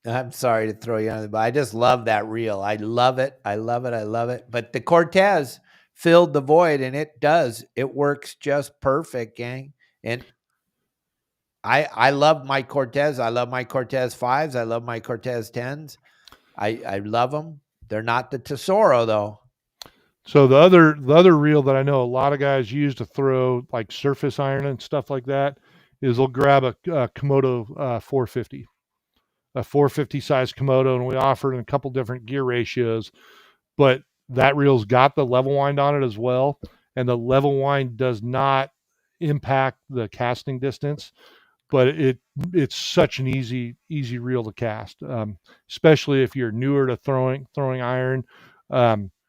I'm sorry to throw you under the bus. I just love that reel. I love it. I love it. I love it. But the Cortez filled the void, and it does. It works just perfect, gang. And I love my Cortez. I love my Cortez 5s. I love my Cortez 10s. I love them. They're not the Tesoro, though. So the other reel that I know a lot of guys use to throw like surface iron and stuff like that is they'll grab a Komodo 450, a 450 size Komodo, and we offer it in a couple different gear ratios. But that reel's got the level wind on it as well, and the level wind does not impact the casting distance. But it's such an easy reel to cast, especially if you're newer to throwing iron.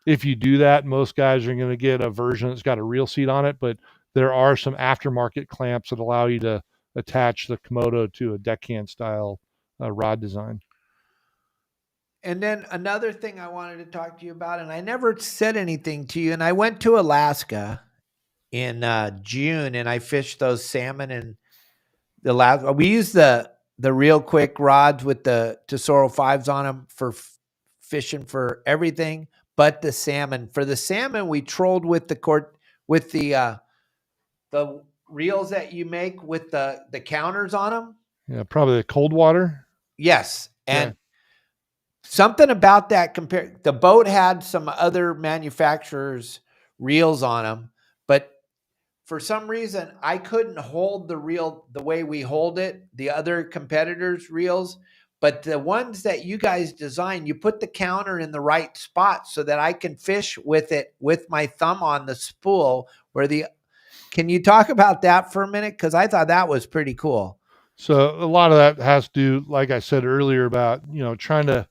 If you do that, most guys are going to get a version that's got a reel seat on it, but there are some aftermarket clamps that allow you to attach the Komodo to a deckhand style rod design. And then another thing I wanted to talk to you about, and I never said anything to you, and I went to Alaska in June, and I fished those salmon and we used the the ReelQuick rods with the Tesoro 5s on them for fishing for everything but the salmon. For the salmon, we trolled with the reels that you make with the counters on them. Yeah, probably the cold water. Yes, Yeah. and something about that compared, the boat had some other manufacturers' reels on them, but for some reason I couldn't hold the reel the way we hold it, the other competitors' reels. But the ones that you guys design, you put the counter in the right spot so that I can fish with it with my thumb on the spool. Can you talk about that for a minute? Because I thought that was pretty cool. So a lot of that has to do, like I said earlier, about trying to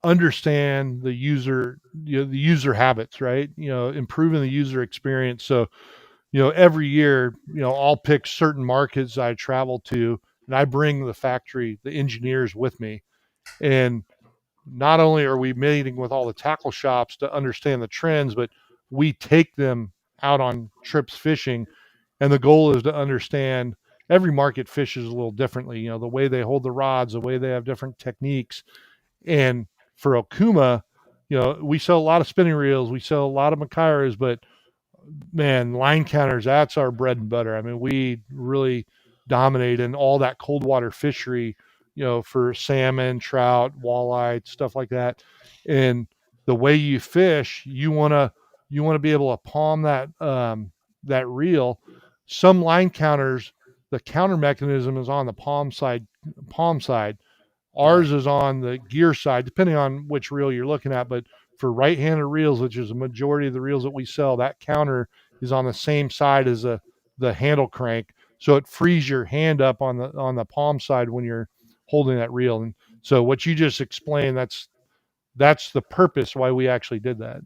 understand the user, the user habits, right? Improving the user experience. So every year, I'll pick certain markets I travel to, and I bring the factory, the engineers with me, and not only are we meeting with all the tackle shops to understand the trends, but we take them out on trips fishing. And the goal is to understand every market fishes a little differently, the way they hold the rods, the way they have different techniques. And for Okuma, we sell a lot of spinning reels, we sell a lot of Macairas, but man, line counters, that's our bread and butter. I mean, we really dominate in all that cold water fishery, for salmon, trout, walleye, stuff like that. And the way you fish, you want to be able to palm that reel. Some line counters, the counter mechanism is on the palm side. Right. Ours is on the gear side, depending on which reel you're looking at. But for right-handed reels, which is a majority of the reels that we sell, that counter is on the same side as the handle crank, so it frees your hand up on the palm side when you're holding that reel. And so what you just explained, that's the purpose why we actually did that.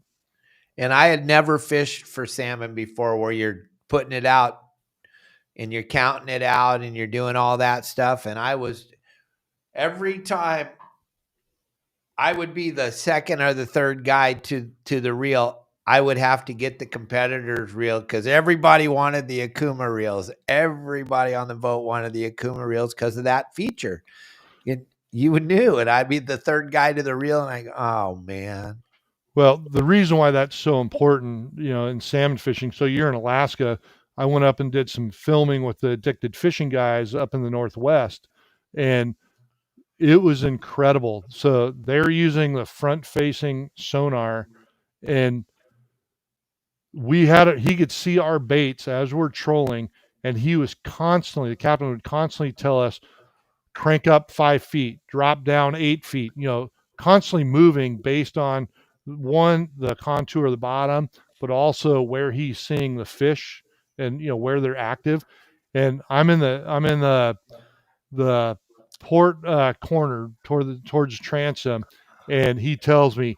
And I had never fished for salmon before, where you're putting it out and you're counting it out and you're doing all that stuff. And every time I would be the second or the third guy to the reel, I would have to get the competitor's reel because everybody wanted the Okuma reels. Everybody on the boat wanted the Okuma reels because of that feature. You knew, and I'd be the third guy to the reel, and I go, oh man. Well, the reason why that's so important, in salmon fishing. So you're in Alaska. I went up and did some filming with the Addicted Fishing guys up in the Northwest, and it was incredible. So they're using the front-facing sonar, and he could see our baits as we're trolling, and the captain would constantly tell us, crank up 5 feet, drop down 8 feet, constantly moving based on the contour of the bottom, but also where he's seeing the fish and where they're active. And I'm in the port corner towards the transom, and he tells me,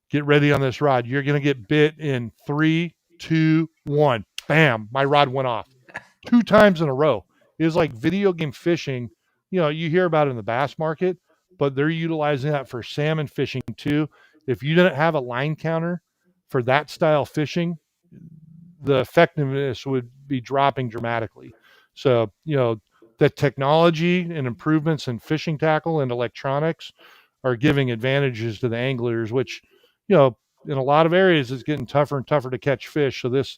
get ready on this rod. You're going to get bit in 3, 2, 1. Bam, my rod went off 2 times in a row. It was like video game fishing. You hear about it in the bass market, but they're utilizing that for salmon fishing too. If you didn't have a line counter for that style fishing, the effectiveness would be dropping dramatically. So, the technology and improvements in fishing tackle and electronics are giving advantages to the anglers, which, in a lot of areas is getting tougher and tougher to catch fish. So this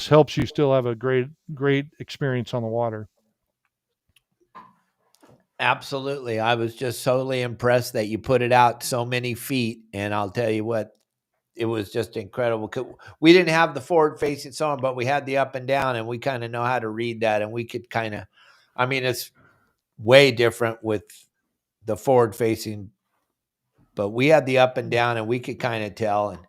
helps you still have a great experience on the water. Absolutely. I was just totally impressed that you put it out so many feet. And I'll tell you what, it was just incredible. We didn't have the forward facing sonar, but we had the up and down, and we kind of know how to read that. And we could it's way different with the forward facing, but we had the up and down, and we could kind of tell. And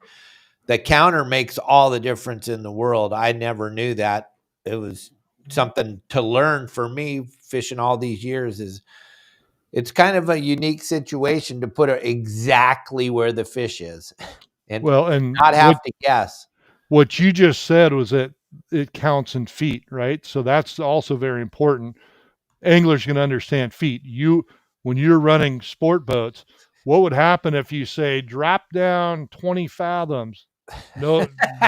the counter makes all the difference in the world. I never knew that. It was something to learn for me fishing all these years. It's kind of a unique situation to put it exactly where the fish is and Well, and not have to guess. what you just said was that it counts in feet, right? So that's also very important. Anglers can understand feet. When you're running sport boats, what would happen if you say drop down 20 fathoms? No,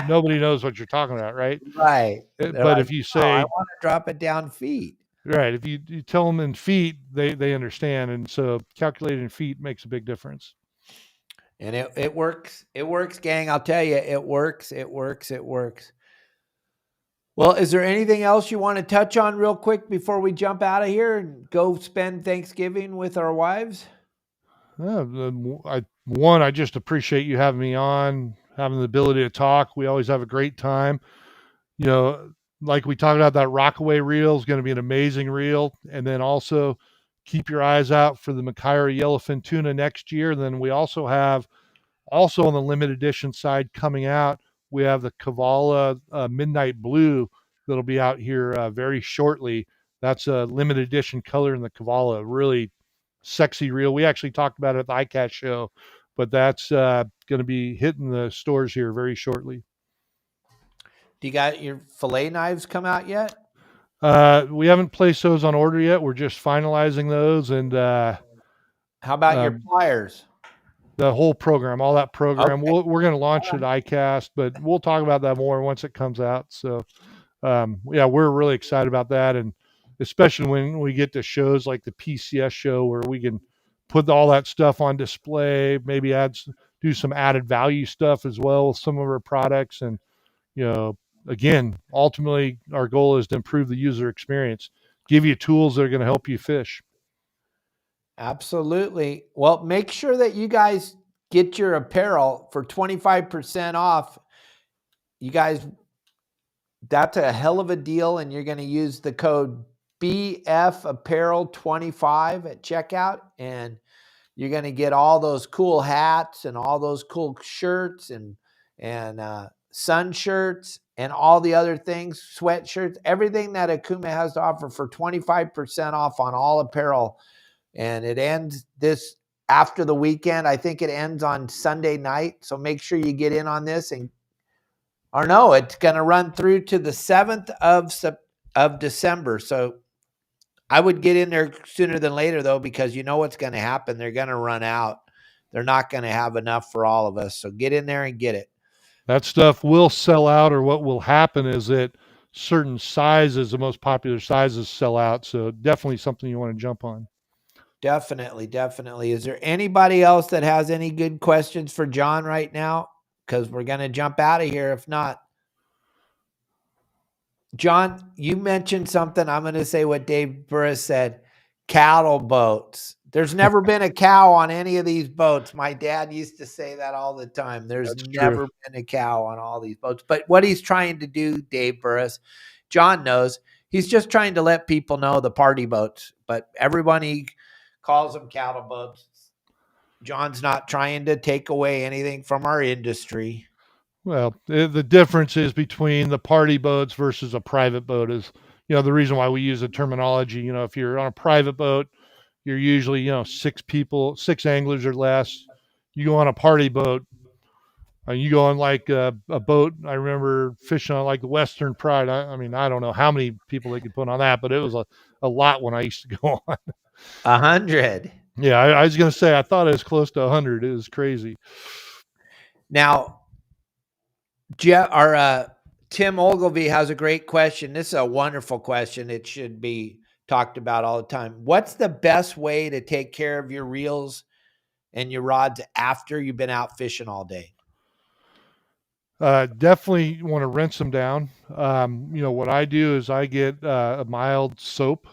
nobody knows what you're talking about, right? Right. They're But like, if you oh, I say want to drop it down feet. Right. If you tell them in feet, they understand. And so calculating in feet makes a big difference. And it works. It works, gang. I'll tell you, it works. It works. It works. Well, is there anything else you want to touch on real quick before we jump out of here and go spend Thanksgiving with our wives? I just appreciate you having me on, having the ability to talk. We always have a great time. You know, like we talked about, that Rockaway reel is going to be an amazing reel. And then also keep your eyes out for the McCarty yellowfin tuna next year. And then we also have, also on the limited edition side coming out, we have the Kavala Midnight Blue that'll be out here very shortly. That's a limited edition color in the Kavala, really sexy reel. We actually talked about it at the ICAST show, but that's going to be hitting the stores here very shortly. Do you got your fillet knives come out yet? We haven't placed those on order yet. We're just finalizing those. And how about your pliers? The whole program, all that program. Okay. We're going to launch it at ICAST, but we'll talk about that more once it comes out. So, yeah, we're really excited about that. And especially when we get to shows like the PCS show where we can put all that stuff on display, maybe do some added value stuff as well with some of our products. And, again, ultimately our goal is to improve the user experience, give you tools that are going to help you fish. Absolutely. Well, make sure that you guys get your apparel for 25% off. You guys, that's a hell of a deal. And you're going to use the code BF Apparel 25 at checkout. And you're going to get all those cool hats and all those cool shirts and sun shirts and all the other things, sweatshirts, everything that Okuma has to offer for 25% off on all apparel. And it ends this after the weekend. I think it ends on Sunday night. So make sure you get in on this. It's going to run through to the 7th of December. So I would get in there sooner than later, though, because you know what's going to happen. They're going to run out. They're not going to have enough for all of us. So get in there and get it. That stuff will sell out, or what will happen is that certain sizes, the most popular sizes, sell out. So definitely something you want to jump on. Definitely, definitely. Is there anybody else that has any good questions for John right now? Because we're going to jump out of here. If not, John, you mentioned something. I'm going to say what Dave Burris said, cattle boats. There's never been a cow on any of these boats. My dad used to say that all the time. There's never been a cow on all these boats. But what he's trying to do, Dave Burris, John knows, he's just trying to let people know the party boats. But everybody calls them cattle boats. John's not trying to take away anything from our industry. Well, the difference is between the party boats versus a private boat is, the reason why we use the terminology. If you're on a private boat, you're usually, 6 people, 6 anglers or less. You go on a party boat, you go on like a boat. I remember fishing on like the Western Pride. I mean, I don't know how many people they could put on that, but it was a lot when I used to go on. 100. Yeah, I was going to say, I thought it was close to 100. It was crazy. Now, Tim Ogilvy has a great question. This is a wonderful question. It should be talked about all the time. What's the best way to take care of your reels and your rods after you've been out fishing all day? Definitely want to rinse them down. What I do is I get a mild soap.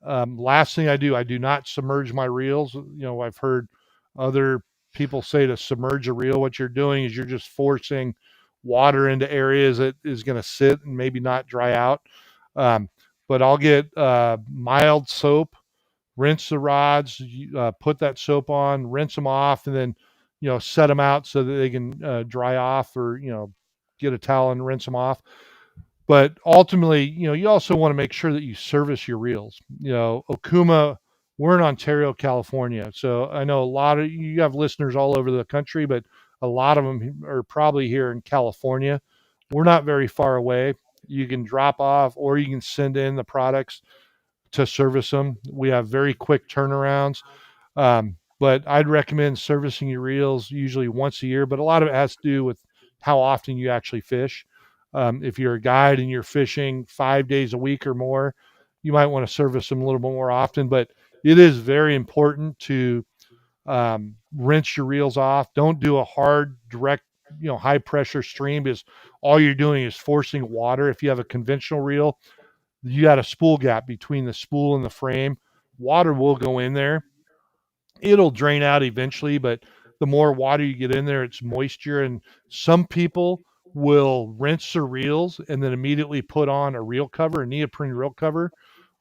Last thing I do not submerge my reels. I've heard other people say to submerge a reel. What you're doing is you're just forcing water into areas that is going to sit and maybe not dry out. But I'll get mild soap, rinse the rods, put that soap on, rinse them off, and then, set them out so that they can dry off, or, get a towel and rinse them off. But ultimately, you also want to make sure that you service your reels. Okuma, we're in Ontario, California. So I know a lot of you have listeners all over the country, but a lot of them are probably here in California. We're not very far away. You can drop off, or you can send in the products to service them. We have very quick turnarounds. But I'd recommend servicing your reels usually once a year, but a lot of it has to do with how often you actually fish. If you're a guide and you're fishing 5 days a week or more, you might want to service them a little bit more often. But it is very important to rinse your reels off. Don't do a hard, direct, high pressure stream, because all you're doing is forcing water. If you have a conventional reel, you got a spool gap between the spool and the frame. Water will go in there. It'll drain out eventually, but the more water you get in there, it's moisture. And some people will rinse their reels and then immediately put on a reel cover, a neoprene reel cover.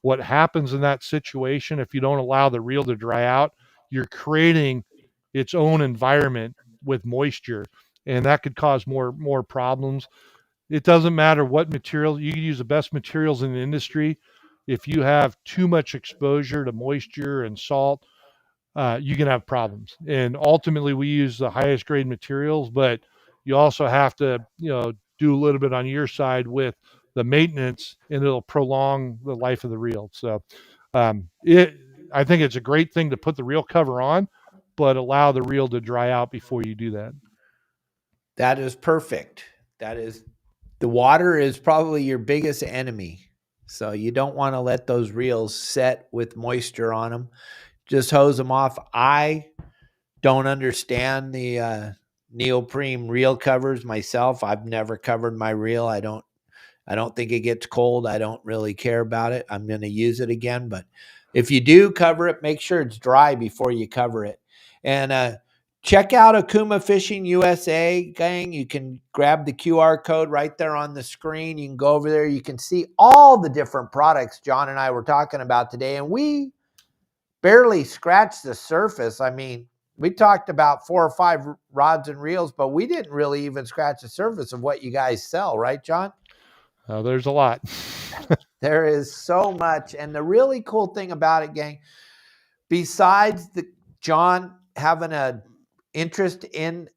What happens in that situation, if you don't allow the reel to dry out, you're creating its own environment with moisture, and that could cause more problems. It doesn't matter what material you use, the best materials in the industry. If you have too much exposure to moisture and salt, you can have problems. And ultimately, we use the highest grade materials, but you also have to, do a little bit on your side with the maintenance, and it'll prolong the life of the reel. So, it, I think it's a great thing to put the reel cover on, but allow the reel to dry out before you do that. That is perfect. The water is probably your biggest enemy. So you don't want to let those reels set with moisture on them. Just hose them off. I don't understand the neoprene reel covers myself. I've never covered my reel. I don't think it gets cold. I don't really care about it. I'm going to use it again, but if you do cover it, make sure it's dry before you cover it. And check out Okuma Fishing USA, gang. You can grab the QR code right there on the screen. You can go over there. You can see all the different products John and I were talking about today, and we barely scratched the surface. I mean, we talked about 4 or 5 rods and reels, but we didn't really even scratch the surface of what you guys sell, right, John? There's a lot. There is so much. And the really cool thing about it, gang, besides John having an interest in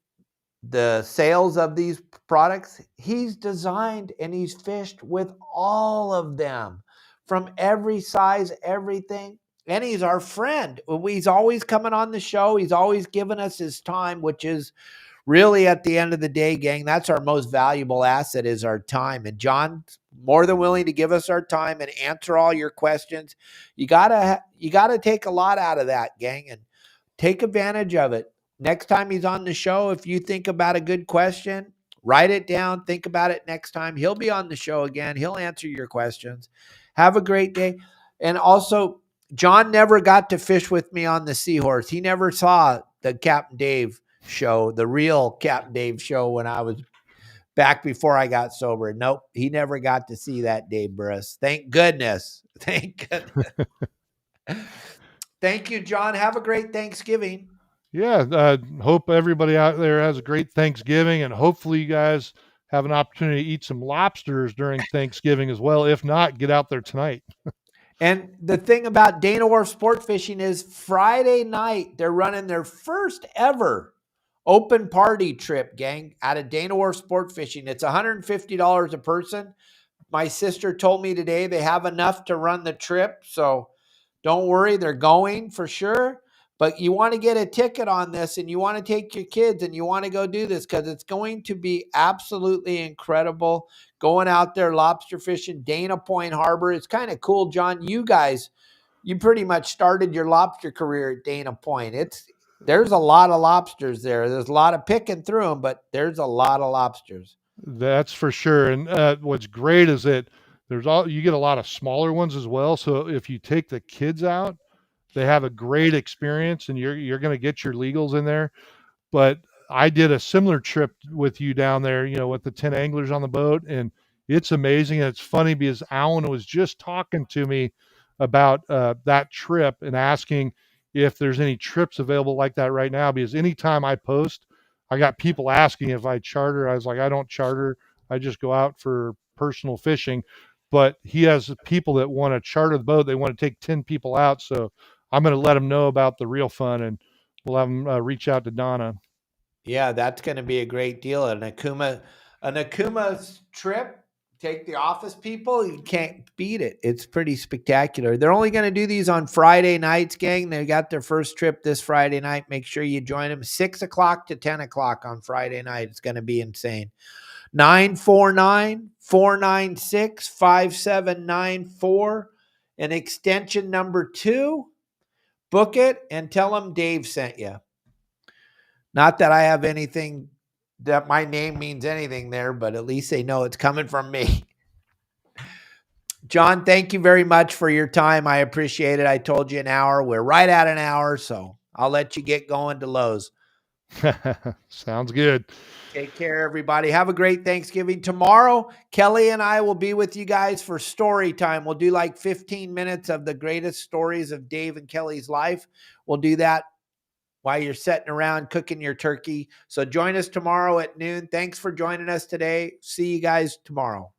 the sales of these products, he's designed and he's fished with all of them from every size, everything. And he's our friend. He's always coming on the show. He's always giving us his time, which is really, at the end of the day, gang, that's our most valuable asset, is our time. And John's more than willing to give us our time and answer all your questions. You gotta take a lot out of that, gang, and take advantage of it. Next time he's on the show, if you think about a good question, write it down. Think about it next time. He'll be on the show again. He'll answer your questions. Have a great day. And also, John never got to fish with me on the Seahorse. He never saw the Captain Dave show, the real Captain Dave show, when I was back before I got sober. Nope, he never got to see that, Dave Burris. Thank goodness. Thank goodness. Thank you, John. Have a great Thanksgiving. Yeah, hope everybody out there has a great Thanksgiving, and hopefully you guys have an opportunity to eat some lobsters during Thanksgiving as well. If not, get out there tonight. And the thing about Dana Wharf Sport Fishing is Friday night, they're running their first ever open party trip, gang, out of Dana Wharf Sport Fishing. It's $150 a person. My sister told me today they have enough to run the trip, so don't worry, they're going for sure. But you want to get a ticket on this, and you want to take your kids, and you want to go do this, because it's going to be absolutely incredible going out there lobster fishing, Dana Point Harbor. It's kind of cool, John. You pretty much started your lobster career at Dana Point. There's a lot of lobsters there. There's a lot of picking through them, but there's a lot of lobsters. That's for sure. And what's great is that you get a lot of smaller ones as well. So if you take the kids out, they have a great experience, and you're going to get your legals in there. But I did a similar trip with you down there, with the 10 anglers on the boat, and it's amazing. And it's funny because Alan was just talking to me about that trip and asking if there's any trips available like that right now, because anytime I post, I got people asking if I charter. I was like, I don't charter. I just go out for personal fishing. But he has people that want to charter the boat. They want to take 10 people out. So I'm going to let them know about the Real Fun, and we'll have them reach out to Donna. Yeah, that's going to be a great deal. An Okuma trip, take the office people. You can't beat it. It's pretty spectacular. They're only going to do these on Friday nights, gang. They got their first trip this Friday night. Make sure you join them 6 o'clock to 10 o'clock on Friday night. It's going to be insane. 949-496-5794 and extension number 2, book it and tell them Dave sent you. Not that I have anything that my name means anything there, but at least they know it's coming from me. John, thank you very much for your time. I appreciate it. I told you an hour. We're right at an hour, so I'll let you get going to Lowe's. Sounds good. Take care, everybody. Have a great Thanksgiving. Tomorrow, Kelly and I will be with you guys for story time. We'll do like 15 minutes of the greatest stories of Dave and Kelly's life. We'll do that while you're sitting around cooking your turkey. So join us tomorrow at noon. Thanks for joining us today. See you guys tomorrow.